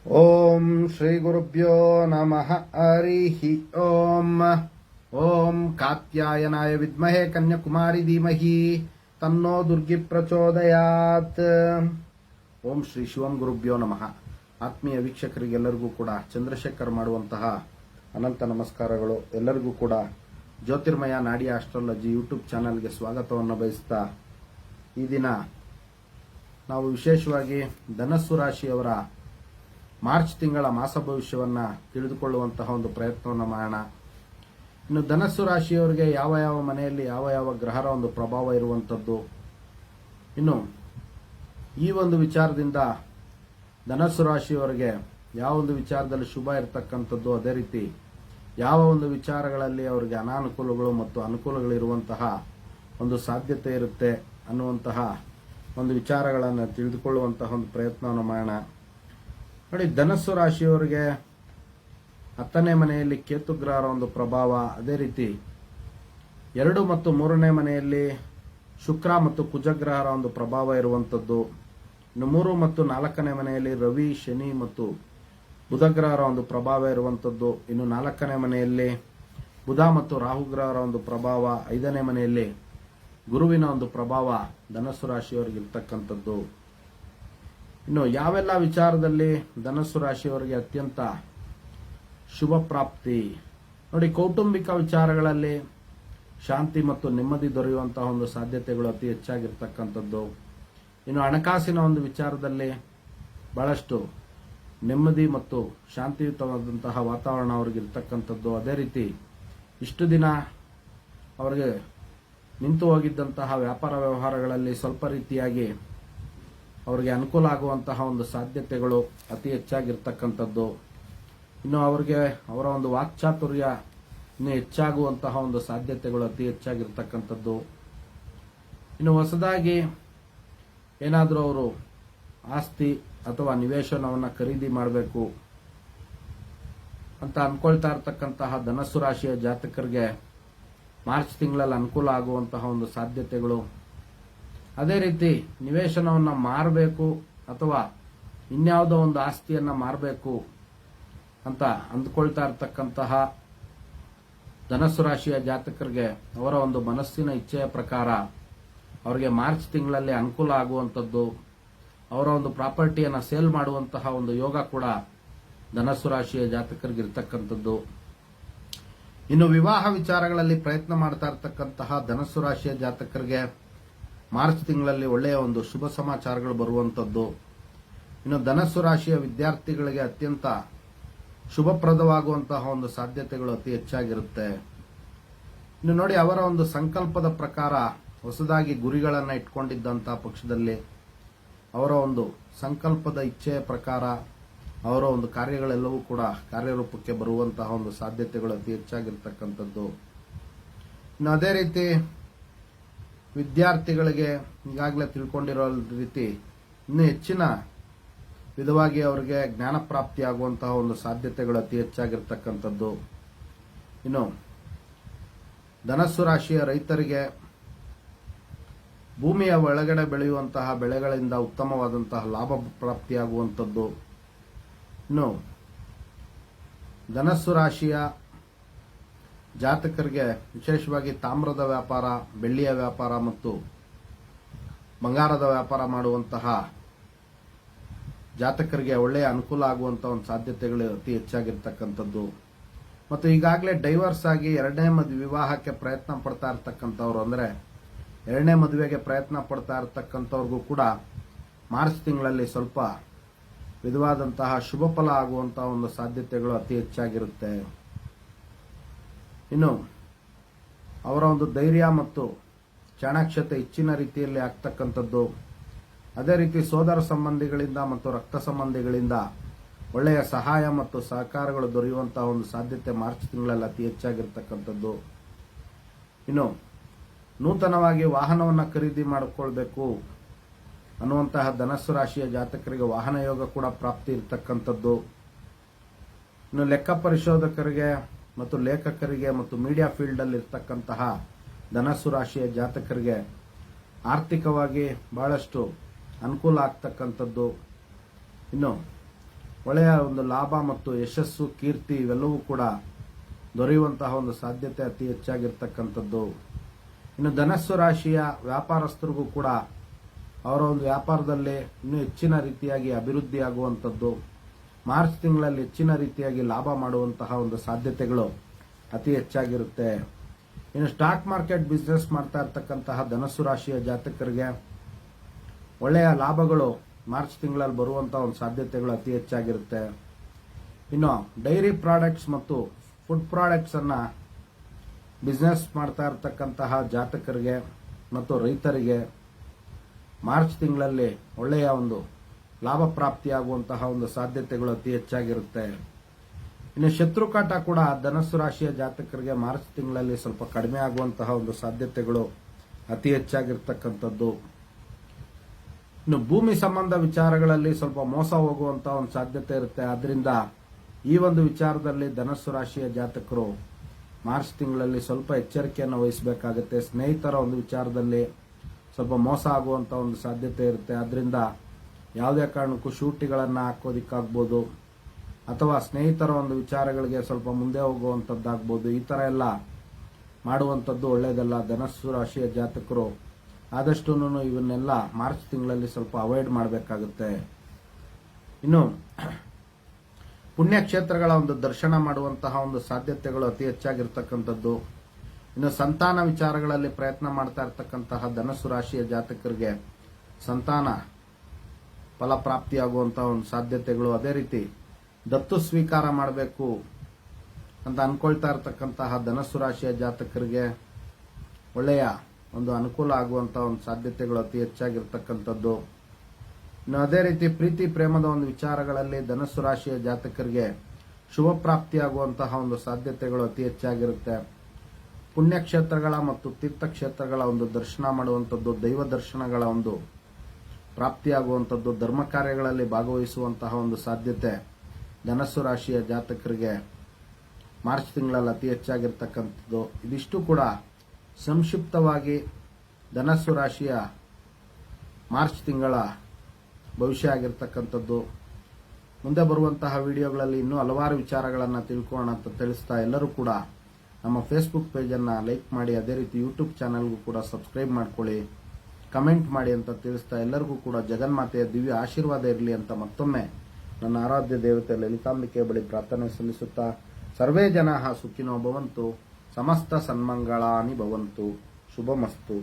ಓಂ ಶ್ರೀ ಗುರುಭ್ಯೋ ನಮಃ ಹರಿ ಓಂ. ಓಂ ಕಾತ್ಯಾಯನಾಯ ವಿದ್ಮಹೇ ಕನ್ಯಾಕುಮಾರಿ ಧೀಮಹಿ ತನ್ನೋ ದುರ್ಗಿ ಪ್ರಚೋದಯಾತ್. ಓಂ ಶ್ರೀ ಶಿವಂ ಗುರುಭ್ಯೋ ನಮಃ. ಆತ್ಮೀಯ ವೀಕ್ಷಕರಿಗೆಲ್ಲರಿಗೂ ಕೂಡ ಚಂದ್ರಶೇಖರ್ ಮಾಡುವಂತಹ ಅನಂತ ನಮಸ್ಕಾರಗಳು. ಎಲ್ಲರಿಗೂ ಕೂಡ ಜ್ಯೋತಿರ್ಮಯ ನಾಡಿ ಆಸ್ಟ್ರಾಲಜಿ ಯೂಟ್ಯೂಬ್ ಚಾನೆಲ್ಗೆ ಸ್ವಾಗತವನ್ನು ಬಯಸ್ತಾ, ಈ ದಿನ ನಾವು ವಿಶೇಷವಾಗಿ ಧನಸ್ಸು ರಾಶಿಯವರ ಮಾರ್ಚ್ ತಿಂಗಳ ಮಾಸ ಭವಿಷ್ಯವನ್ನು ತಿಳಿದುಕೊಳ್ಳುವಂತಹ ಒಂದು ಪ್ರಯತ್ನವನ್ನು ಮಾಡೋಣ. ಇನ್ನು ಧನಸ್ಸು ರಾಶಿಯವರಿಗೆ ಯಾವ ಯಾವ ಮನೆಯಲ್ಲಿ ಯಾವ ಯಾವ ಗ್ರಹರ ಒಂದು ಪ್ರಭಾವ ಇರುವಂಥದ್ದು, ಇನ್ನು ಈ ಒಂದು ವಿಚಾರದಿಂದ ಧನಸ್ಸು ರಾಶಿಯವರಿಗೆ ಯಾವ ಒಂದು ವಿಚಾರದಲ್ಲಿ ಶುಭ ಇರತಕ್ಕಂಥದ್ದು, ಅದೇ ರೀತಿ ಯಾವ ಒಂದು ವಿಚಾರಗಳಲ್ಲಿ ಅವರಿಗೆ ಅನಾನುಕೂಲಗಳು ಮತ್ತು ಅನುಕೂಲಗಳಿರುವಂತಹ ಒಂದು ಸಾಧ್ಯತೆ ಇರುತ್ತೆ ಅನ್ನುವಂತಹ ಒಂದು ವಿಚಾರಗಳನ್ನು ತಿಳಿದುಕೊಳ್ಳುವಂತಹ ಒಂದು ಪ್ರಯತ್ನವನ್ನು ಮಾಡೋಣ. ನೋಡಿ, ಧನಸ್ಸು ರಾಶಿಯವರಿಗೆ 10ನೇ ಮನೆಯಲ್ಲಿ ಕೇತು ಗ್ರಹರ ಒಂದು ಪ್ರಭಾವ, ಅದೇ ರೀತಿ 2 ಮತ್ತು 3ನೇ ಮನೆಯಲ್ಲಿ ಶುಕ್ರ ಮತ್ತು ಕುಜಗ್ರಹರ ಒಂದು ಪ್ರಭಾವ ಇರುವಂಥದ್ದು. ಇನ್ನು 3 ಮತ್ತು 4ನೇ ಮನೆಯಲ್ಲಿ ರವಿ, ಶನಿ ಮತ್ತು ಬುಧಗ್ರಹರ ಒಂದು ಪ್ರಭಾವ ಇರುವಂಥದ್ದು. ಇನ್ನು 4ನೇ ಮನೆಯಲ್ಲಿ ಬುಧ ಮತ್ತು ರಾಹುಗ್ರಹರ ಒಂದು ಪ್ರಭಾವ, 5ನೇ ಮನೆಯಲ್ಲಿ ಗುರುವಿನ ಒಂದು ಪ್ರಭಾವ ಧನಸ್ಸು ರಾಶಿಯವರಿಗೆ ಇರ್ತಕ್ಕಂಥದ್ದು. ಇನ್ನು ಯಾವೆಲ್ಲ ವಿಚಾರದಲ್ಲಿ ಧನಸ್ಸು ರಾಶಿಯವರಿಗೆ ಅತ್ಯಂತ ಶುಭ ಪ್ರಾಪ್ತಿ, ನೋಡಿ, ಕೌಟುಂಬಿಕ ವಿಚಾರಗಳಲ್ಲಿ ಶಾಂತಿ ಮತ್ತು ನೆಮ್ಮದಿ ದೊರೆಯುವಂತಹ ಒಂದು ಸಾಧ್ಯತೆಗಳು ಅತಿ ಹೆಚ್ಚಾಗಿರ್ತಕ್ಕಂಥದ್ದು. ಇನ್ನು ಹಣಕಾಸಿನ ಒಂದು ವಿಚಾರದಲ್ಲಿ ಬಹಳಷ್ಟು ನೆಮ್ಮದಿ ಮತ್ತು ಶಾಂತಿಯುತವಾದಂತಹ ವಾತಾವರಣ ಅವ್ರಿಗೆ ಇರ್ತಕ್ಕಂಥದ್ದು. ಅದೇ ರೀತಿ ಇಷ್ಟು ದಿನ ಅವರಿಗೆ ನಿಂತು ಹೋಗಿದ್ದಂತಹ ವ್ಯಾಪಾರ ವ್ಯವಹಾರಗಳಲ್ಲಿ ಸ್ವಲ್ಪ ರೀತಿಯಾಗಿ ಅವರಿಗೆ ಅನುಕೂಲ ಆಗುವಂತಹ ಒಂದು ಸಾಧ್ಯತೆಗಳು ಅತಿ ಹೆಚ್ಚಾಗಿರ್ತಕ್ಕಂಥದ್ದು. ಇನ್ನು ಅವರಿಗೆ ಅವರ ಒಂದು ವಾಕ್ಚಾತುರ್ಯ ಇನ್ನು ಹೆಚ್ಚಾಗುವಂತಹ ಒಂದು ಸಾಧ್ಯತೆಗಳು ಅತಿ ಹೆಚ್ಚಾಗಿರ್ತಕ್ಕಂಥದ್ದು. ಇನ್ನು ಹೊಸದಾಗಿ ಏನಾದರೂ ಅವರು ಆಸ್ತಿ ಅಥವಾ ನಿವೇಶನವನ್ನು ಖರೀದಿ ಮಾಡಬೇಕು ಅಂತ ಅನ್ಕೊಳ್ತಾ ಇರತಕ್ಕಂತಹ ಧನಸ್ಸು ರಾಶಿಯ ಜಾತಕರಿಗೆ ಮಾರ್ಚ್ ತಿಂಗಳಲ್ಲಿ ಅನುಕೂಲ ಆಗುವಂತಹ ಒಂದು ಸಾಧ್ಯತೆಗಳು, ಅದೇ ರೀತಿ ನಿವೇಶನವನ್ನು ಮಾರಬೇಕು ಅಥವಾ ಇನ್ಯಾವುದೋ ಒಂದು ಆಸ್ತಿಯನ್ನು ಮಾರಬೇಕು ಅಂತ ಅಂದ್ಕೊಳ್ತಾ ಇರತಕ್ಕಂತಹ ಧನಸ್ಸು ರಾಶಿಯ ಜಾತಕರಿಗೆ ಅವರ ಒಂದು ಮನಸ್ಸಿನ ಇಚ್ಛೆಯ ಪ್ರಕಾರ ಅವರಿಗೆ ಮಾರ್ಚ್ ತಿಂಗಳಲ್ಲಿ ಅನುಕೂಲ ಆಗುವಂಥದ್ದು, ಅವರ ಒಂದು ಪ್ರಾಪರ್ಟಿಯನ್ನು ಸೇಲ್ ಮಾಡುವಂತಹ ಒಂದು ಯೋಗ ಕೂಡ ಧನಸ್ಸು ರಾಶಿಯ ಜಾತಕರಿಗೆ ಇರ್ತಕ್ಕಂಥದ್ದು. ಇನ್ನು ವಿವಾಹ ವಿಚಾರಗಳಲ್ಲಿ ಪ್ರಯತ್ನ ಮಾಡ್ತಾ ಇರತಕ್ಕಂತಹ ಧನಸ್ಸು ರಾಶಿಯ ಜಾತಕರಿಗೆ ಮಾರ್ಚ್ ತಿಂಗಳಲ್ಲಿ ಒಳ್ಳೆಯ ಒಂದು ಶುಭ ಸಮಾಚಾರಗಳು ಬರುವಂಥದ್ದು. ಇನ್ನು ಧನಸ್ಸು ರಾಶಿಯ ವಿದ್ಯಾರ್ಥಿಗಳಿಗೆ ಅತ್ಯಂತ ಶುಭಪ್ರದವಾಗುವಂತಹ ಒಂದು ಸಾಧ್ಯತೆಗಳು ಅತಿ ಹೆಚ್ಚಾಗಿರುತ್ತೆ. ಇನ್ನು ನೋಡಿ, ಅವರ ಒಂದು ಸಂಕಲ್ಪದ ಪ್ರಕಾರ ಹೊಸದಾಗಿ ಗುರಿಗಳನ್ನು ಇಟ್ಕೊಂಡಿದ್ದಂತಹ ಪಕ್ಷದಲ್ಲಿ ಅವರ ಒಂದು ಸಂಕಲ್ಪದ ಇಚ್ಛೆಯ ಪ್ರಕಾರ ಅವರ ಒಂದು ಕಾರ್ಯಗಳೆಲ್ಲವೂ ಕೂಡ ಕಾರ್ಯರೂಪಕ್ಕೆ ಬರುವಂತಹ ಒಂದು ಸಾಧ್ಯತೆಗಳು ಅತಿ ಹೆಚ್ಚಾಗಿರ್ತಕ್ಕಂಥದ್ದು. ಇನ್ನು ಅದೇ ರೀತಿ ವಿದ್ಯಾರ್ಥಿಗಳಿಗೆ ಈಗಾಗಲೇ ತಿಳ್ಕೊಂಡಿರೋ ರೀತಿ ಇನ್ನೂ ಹೆಚ್ಚಿನ ವಿಧವಾಗಿ ಅವರಿಗೆ ಜ್ಞಾನ ಪ್ರಾಪ್ತಿಯಾಗುವಂತಹ ಒಂದು ಸಾಧ್ಯತೆಗಳು ಅತಿ ಹೆಚ್ಚಾಗಿರ್ತಕ್ಕಂಥದ್ದು. ಇನ್ನು ಧನಸ್ಸು ರಾಶಿಯ ರೈತರಿಗೆ ಭೂಮಿಯ ಒಳಗಡೆ ಬೆಳೆಯುವಂತಹ ಬೆಳೆಗಳಿಂದ ಉತ್ತಮವಾದಂತಹ ಲಾಭ ಪ್ರಾಪ್ತಿಯಾಗುವಂಥದ್ದು. ಇನ್ನು ಧನಸ್ಸು ರಾಶಿಯ ಜಾತಕರಿಗೆ ವಿಶೇಷವಾಗಿ ತಾಮ್ರದ ವ್ಯಾಪಾರ, ಬೆಳ್ಳಿಯ ವ್ಯಾಪಾರ ಮತ್ತು ಬಂಗಾರದ ವ್ಯಾಪಾರ ಮಾಡುವಂತಹ ಜಾತಕರಿಗೆ ಒಳ್ಳೆಯ ಅನುಕೂಲ ಆಗುವಂತಹ ಒಂದು ಸಾಧ್ಯತೆಗಳು ಅತಿ ಹೆಚ್ಚಾಗಿರ್ತಕ್ಕಂಥದ್ದು. ಮತ್ತು ಈಗಾಗಲೇ ಡೈವರ್ಸ್ ಆಗಿ 2ನೇ ವಿವಾಹಕ್ಕೆ ಪ್ರಯತ್ನ ಪಡ್ತಾ ಇರ್ತಕ್ಕಂಥವ್ರು, ಅಂದರೆ 2ನೇ ಮದುವೆಗೆ ಪ್ರಯತ್ನ ಪಡ್ತಾ ಇರತಕ್ಕಂಥವ್ರಿಗೂ ಕೂಡ ಮಾರ್ಚ್ ತಿಂಗಳಲ್ಲಿ ಸ್ವಲ್ಪ ವಿಧವಾದಂತಹ ಶುಭ ಫಲ ಆಗುವಂತಹ ಒಂದು ಸಾಧ್ಯತೆಗಳು ಅತಿ ಹೆಚ್ಚಾಗಿರುತ್ತೆ. ಇನ್ನು ಅವರ ಒಂದು ಧೈರ್ಯ ಮತ್ತು ಚಾಣಾಕ್ಷತೆ ಹೆಚ್ಚಿನ ರೀತಿಯಲ್ಲಿ ಆಗ್ತಕ್ಕಂಥದ್ದು. ಅದೇ ರೀತಿ ಸೋದರ ಸಂಬಂಧಿಗಳಿಂದ ಮತ್ತು ರಕ್ತ ಸಂಬಂಧಿಗಳಿಂದ ಒಳ್ಳೆಯ ಸಹಾಯ ಮತ್ತು ಸಹಕಾರಗಳು ದೊರೆಯುವಂತಹ ಒಂದು ಸಾಧ್ಯತೆ ಮಾರ್ಚ್ ತಿಂಗಳಲ್ಲಿ ಅತಿ ಹೆಚ್ಚಾಗಿರ್ತಕ್ಕಂಥದ್ದು. ಇನ್ನು ನೂತನವಾಗಿ ವಾಹನವನ್ನು ಖರೀದಿ ಮಾಡಿಕೊಳ್ಬೇಕು ಅನ್ನುವಂತಹ ಧನಸ್ಸು ರಾಶಿಯ ಜಾತಕರಿಗೆ ವಾಹನ ಯೋಗ ಕೂಡ ಪ್ರಾಪ್ತಿ ಇರತಕ್ಕಂಥದ್ದು. ಇನ್ನು ಲೆಕ್ಕ ಪರಿಶೋಧಕರಿಗೆ ಮತ್ತು ಲೇಖಕರಿಗೆ ಮತ್ತು ಮೀಡಿಯಾ ಫೀಲ್ಡ್ ಅಲ್ಲಿ ಇರ್ತಕ್ಕಂತಹ ಧನಸ್ಸು ರಾಶಿಯ ಜಾತಕರಿಗೆ ಆರ್ಥಿಕವಾಗಿ ಬಹಳಷ್ಟು ಅನುಕೂಲ ಆಗ್ತಕ್ಕಂಥದ್ದು. ಇನ್ನು ಒಳ್ಳೆಯ ಒಂದು ಲಾಭ ಮತ್ತು ಯಶಸ್ಸು, ಕೀರ್ತಿ ಇವೆಲ್ಲವೂ ಕೂಡ ದೊರೆಯುವಂತಹ ಒಂದು ಸಾಧ್ಯತೆ ಅತಿ ಹೆಚ್ಚಾಗಿರ್ತಕ್ಕಂಥದ್ದು. ಇನ್ನು ಧನಸ್ಸು ರಾಶಿಯ ವ್ಯಾಪಾರಸ್ಥರಿಗೂ ಕೂಡ ಅವರ ಒಂದು ವ್ಯಾಪಾರದಲ್ಲಿ ಇನ್ನೂ ಹೆಚ್ಚಿನ ರೀತಿಯಾಗಿ ಅಭಿವೃದ್ಧಿ ಆಗುವಂಥದ್ದು, ಮಾರ್ಚ್ ತಿಂಗಳಲ್ಲಿ ಹೆಚ್ಚಿನ ರೀತಿಯಾಗಿ ಲಾಭ ಮಾಡುವಂತಹ ಒಂದು ಸಾಧ್ಯತೆಗಳು ಅತಿ ಹೆಚ್ಚಾಗಿರುತ್ತೆ. ಇನ್ನು ಸ್ಟಾಕ್ ಮಾರ್ಕೆಟ್ ಬಿಸ್ನೆಸ್ ಮಾಡ್ತಾ ಇರ್ತಕ್ಕಂತಹ ಧನಸ್ಸು ರಾಶಿಯ ಜಾತಕರಿಗೆ ಒಳ್ಳೆಯ ಲಾಭಗಳು ಮಾರ್ಚ್ ತಿಂಗಳಲ್ಲಿ ಬರುವಂತಹ ಒಂದು ಸಾಧ್ಯತೆಗಳು ಅತಿ ಹೆಚ್ಚಾಗಿರುತ್ತೆ. ಇನ್ನು ಡೈರಿ ಪ್ರಾಡಕ್ಟ್ಸ್ ಮತ್ತು ಫುಡ್ ಪ್ರಾಡಕ್ಟ್ಸ್ ಅನ್ನ ಬಿಸ್ನೆಸ್ ಮಾಡ್ತಾ ಇರ್ತಕ್ಕಂತಹ ಜಾತಕರಿಗೆ ಮತ್ತು ರೈತರಿಗೆ ಮಾರ್ಚ್ ತಿಂಗಳಲ್ಲಿ ಒಳ್ಳೆಯ ಒಂದು ಲಾಭ ಪ್ರಾಪ್ತಿಯಾಗುವಂತಹ ಒಂದು ಸಾಧ್ಯತೆಗಳು ಅತಿ ಹೆಚ್ಚಾಗಿರುತ್ತೆ. ಇನ್ನು ಶತ್ರುಕಾಟ ಕೂಡ ಧನಸ್ಸು ರಾಶಿಯ ಜಾತಕರಿಗೆ ಮಾರ್ಚ್ ತಿಂಗಳಲ್ಲಿ ಸ್ವಲ್ಪ ಕಡಿಮೆ ಆಗುವಂತಹ ಒಂದು ಸಾಧ್ಯತೆಗಳು ಅತಿ ಹೆಚ್ಚಾಗಿರ್ತಕ್ಕಂಥದ್ದು. ಇನ್ನು ಭೂಮಿ ಸಂಬಂಧ ವಿಚಾರಗಳಲ್ಲಿ ಸ್ವಲ್ಪ ಮೋಸ ಹೋಗುವಂತಹ ಒಂದು ಸಾಧ್ಯತೆ ಇರುತ್ತೆ. ಆದ್ರಿಂದ ಈ ಒಂದು ವಿಚಾರದಲ್ಲಿ ಧನಸ್ಸು ರಾಶಿಯ ಜಾತಕರು ಮಾರ್ಚ್ ತಿಂಗಳಲ್ಲಿ ಸ್ವಲ್ಪ ಎಚ್ಚರಿಕೆಯನ್ನು ವಹಿಸಬೇಕಾಗುತ್ತೆ. ಸ್ನೇಹಿತರ ಒಂದು ವಿಚಾರದಲ್ಲಿ ಸ್ವಲ್ಪ ಮೋಸ ಆಗುವಂತ ಒಂದು ಸಾಧ್ಯತೆ ಇರುತ್ತೆ. ಆದ್ರಿಂದ ಯಾವುದೇ ಕಾರಣಕ್ಕೂ ಶೂಟಿಗಳನ್ನು ಹಾಕೋದಿಕ್ಕಾಗ್ಬೋದು ಅಥವಾ ಸ್ನೇಹಿತರ ಒಂದು ವಿಚಾರಗಳಿಗೆ ಸ್ವಲ್ಪ ಮುಂದೆ ಹೋಗುವಂಥದ್ದಾಗ್ಬೋದು. ಈ ತರ ಎಲ್ಲ ಮಾಡುವಂಥದ್ದು ಒಳ್ಳೆಯದಲ್ಲ. ಧನಸ್ಸು ರಾಶಿಯ ಜಾತಕರು ಆದಷ್ಟು ಇವನ್ನೆಲ್ಲ ಮಾರ್ಚ್ ತಿಂಗಳಲ್ಲಿ ಸ್ವಲ್ಪ ಅವಾಯ್ಡ್ ಮಾಡಬೇಕಾಗುತ್ತೆ. ಇನ್ನು ಪುಣ್ಯಕ್ಷೇತ್ರಗಳ ಒಂದು ದರ್ಶನ ಮಾಡುವಂತಹ ಒಂದು ಸಾಧ್ಯತೆಗಳು ಅತಿ ಹೆಚ್ಚಾಗಿರ್ತಕ್ಕಂಥದ್ದು. ಇನ್ನು ಸಂತಾನ ವಿಚಾರಗಳಲ್ಲಿ ಪ್ರಯತ್ನ ಮಾಡ್ತಾ ಇರ್ತಕ್ಕಂತಹ ಧನಸ್ಸು ರಾಶಿಯ ಜಾತಕರಿಗೆ ಸಂತಾನ ಫಲಪ್ರಾಪ್ತಿಯಾಗುವಂತಹ ಒಂದು ಸಾಧ್ಯತೆಗಳು, ಅದೇ ರೀತಿ ದತ್ತು ಸ್ವೀಕಾರ ಮಾಡಬೇಕು ಅಂತ ಅನ್ಕೊಳ್ತಾ ಇರ್ತಕ್ಕಂತಹ ಧನಸ್ಸು ರಾಶಿಯ ಜಾತಕರಿಗೆ ಒಳ್ಳೆಯ ಒಂದು ಅನುಕೂಲ ಆಗುವಂತಹ ಒಂದು ಸಾಧ್ಯತೆಗಳು ಅತಿ ಹೆಚ್ಚಾಗಿರ್ತಕ್ಕಂಥದ್ದು. ಇನ್ನು ಅದೇ ರೀತಿ ಪ್ರೀತಿ ಪ್ರೇಮದ ಒಂದು ವಿಚಾರಗಳಲ್ಲಿ ಧನಸ್ಸು ರಾಶಿಯ ಜಾತಕರಿಗೆ ಶುಭ ಪ್ರಾಪ್ತಿಯಾಗುವಂತಹ ಒಂದು ಸಾಧ್ಯತೆಗಳು ಅತಿ ಹೆಚ್ಚಾಗಿರುತ್ತೆ. ಪುಣ್ಯಕ್ಷೇತ್ರಗಳ ಮತ್ತು ತೀರ್ಥಕ್ಷೇತ್ರಗಳ ಒಂದು ದರ್ಶನ ಮಾಡುವಂಥದ್ದು, ದೈವ ದರ್ಶನಗಳ ಒಂದು ಪ್ರಾಪ್ತಿಯಾಗುವಂಥದ್ದು, ಧರ್ಮ ಕಾರ್ಯಗಳಲ್ಲಿ ಭಾಗವಹಿಸುವಂತಹ ಒಂದು ಸಾಧ್ಯತೆ ಧನಸ್ಸು ರಾಶಿಯ ಜಾತಕರಿಗೆ ಮಾರ್ಚ್ ತಿಂಗಳಲ್ಲಿ ಅತಿ ಹೆಚ್ಚಾಗಿರ್ತಕ್ಕಂಥದ್ದು. ಇದಿಷ್ಟು ಕೂಡ ಸಂಕ್ಷಿಪ್ತವಾಗಿ ಧನಸ್ಸು ರಾಶಿಯ ಮಾರ್ಚ್ ತಿಂಗಳ ಭವಿಷ್ಯ ಆಗಿರ್ತಕ್ಕಂಥದ್ದು. ಮುಂದೆ ಬರುವಂತಹ ವಿಡಿಯೋಗಳಲ್ಲಿ ಇನ್ನೂ ಹಲವಾರು ವಿಚಾರಗಳನ್ನು ತಿಳ್ಕೊಳ್ಳೋಣ ಅಂತ ತಿಳಿಸ್ತಾ, ಎಲ್ಲರೂ ಕೂಡ ನಮ್ಮ ಫೇಸ್ಬುಕ್ ಪೇಜನ್ನು ಲೈಕ್ ಮಾಡಿ, ಅದೇ ರೀತಿ ಯೂಟ್ಯೂಬ್ ಚಾನಲ್ಗೂ ಕೂಡ ಸಬ್ಸ್ಕ್ರೈಬ್ ಮಾಡ್ಕೊಳ್ಳಿ, ಕಮೆಂಟ್ ಮಾಡಿ ಅಂತ ತಿಳಿಸ್ತಾ, ಎಲ್ಲರಿಗೂ ಕೂಡ ಜಗನ್ಮಾತೆಯ ದಿವ್ಯ ಆಶೀರ್ವಾದ ಇರಲಿ ಅಂತ ಮತ್ತೊಮ್ಮೆ ನನ್ನ ಆರಾಧ್ಯ ದೇವತೆ ಲಲಿತಾಂಬಿಕೆ ಬಳಿ ಪ್ರಾರ್ಥನೆ ಸಲ್ಲಿಸುತ್ತಾ, ಸರ್ವೇ ಜನಾಃ ಸುಖಿನೋ ಭವಂತು, ಸಮಸ್ತ ಸನ್ಮಂಗಳಾನಿ ಭವಂತು, ಶುಭಮಸ್ತು.